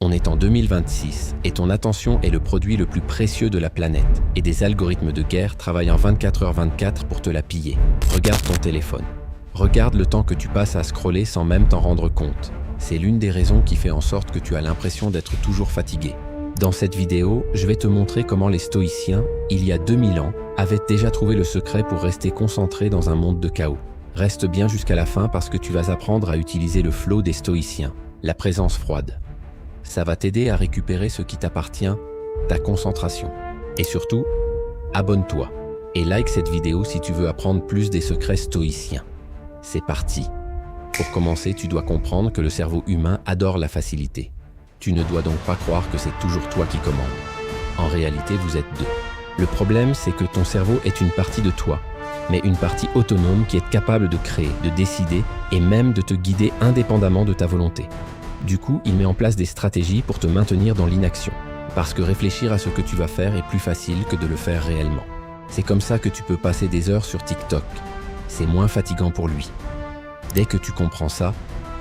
On est en 2026 et ton attention est le produit le plus précieux de la planète et des algorithmes de guerre travaillent en 24h24 pour te la piller. Regarde ton téléphone. Regarde le temps que tu passes à scroller sans même t'en rendre compte. C'est l'une des raisons qui fait en sorte que tu as l'impression d'être toujours fatigué. Dans cette vidéo, je vais te montrer comment les stoïciens, il y a 2000 ans, avaient déjà trouvé le secret pour rester concentrés dans un monde de chaos. Reste bien jusqu'à la fin parce que tu vas apprendre à utiliser le flow des stoïciens, la présence froide. Ça va t'aider à récupérer ce qui t'appartient, ta concentration. Et surtout, abonne-toi et like cette vidéo si tu veux apprendre plus des secrets stoïciens. C'est parti. Pour commencer, tu dois comprendre que le cerveau humain adore la facilité. Tu ne dois donc pas croire que c'est toujours toi qui commandes. En réalité, vous êtes deux. Le problème, c'est que ton cerveau est une partie de toi, mais une partie autonome qui est capable de créer, de décider et même de te guider indépendamment de ta volonté. Du coup, il met en place des stratégies pour te maintenir dans l'inaction, parce que réfléchir à ce que tu vas faire est plus facile que de le faire réellement. C'est comme ça que tu peux passer des heures sur TikTok. C'est moins fatigant pour lui. Dès que tu comprends ça,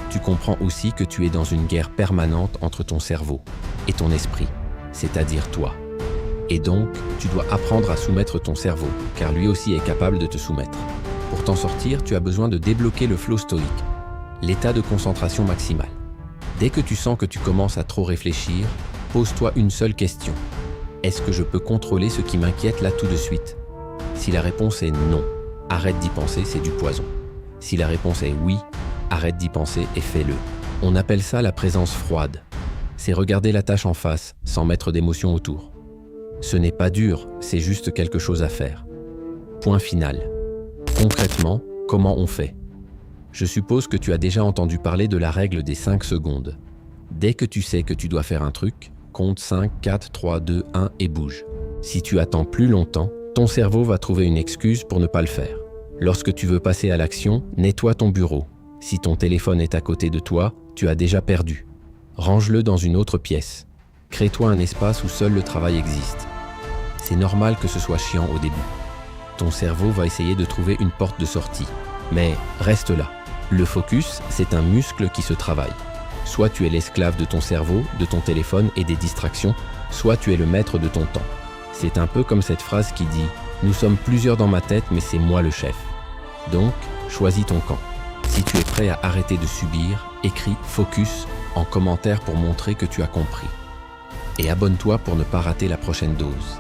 tu comprends aussi que tu es dans une guerre permanente entre ton cerveau et ton esprit, c'est-à-dire toi. Et donc, tu dois apprendre à soumettre ton cerveau, car lui aussi est capable de te soumettre. Pour t'en sortir, tu as besoin de débloquer le flow stoïque, l'état de concentration maximale. Dès que tu sens que tu commences à trop réfléchir, pose-toi une seule question. Est-ce que je peux contrôler ce qui m'inquiète là tout de suite? Si la réponse est non, arrête d'y penser, c'est du poison. Si la réponse est oui, arrête d'y penser et fais-le. On appelle ça la présence froide. C'est regarder la tâche en face, sans mettre d'émotion autour. Ce n'est pas dur, c'est juste quelque chose à faire. Point final. Concrètement, comment on fait? Je suppose que tu as déjà entendu parler de la règle des 5 secondes. Dès que tu sais que tu dois faire un truc, compte 5, 4, 3, 2, 1 et bouge. Si tu attends plus longtemps, ton cerveau va trouver une excuse pour ne pas le faire. Lorsque tu veux passer à l'action, nettoie ton bureau. Si ton téléphone est à côté de toi, tu as déjà perdu. Range-le dans une autre pièce. Crée-toi un espace où seul le travail existe. C'est normal que ce soit chiant au début. Ton cerveau va essayer de trouver une porte de sortie. Mais reste là. Le focus, c'est un muscle qui se travaille. Soit tu es l'esclave de ton cerveau, de ton téléphone et des distractions, soit tu es le maître de ton temps. C'est un peu comme cette phrase qui dit « Nous sommes plusieurs dans ma tête, mais c'est moi le chef ». Donc, choisis ton camp. Si tu es prêt à arrêter de subir, écris « Focus » en commentaire pour montrer que tu as compris. Et abonne-toi pour ne pas rater la prochaine dose.